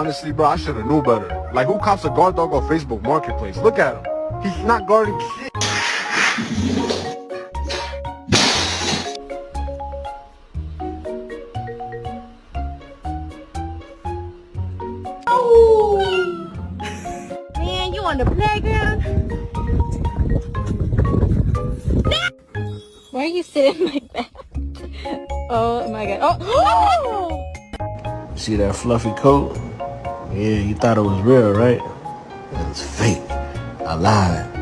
Honestly, bro, I should have knew better. Like, who cops a guard dog on Facebook Marketplace? Look at him. He's not guarding shit. Oh! Man, you on the playground? Why are you sitting like that? Oh my god. Oh! See that fluffy coat? Yeah, you thought it was real, right? It's fake. I lied.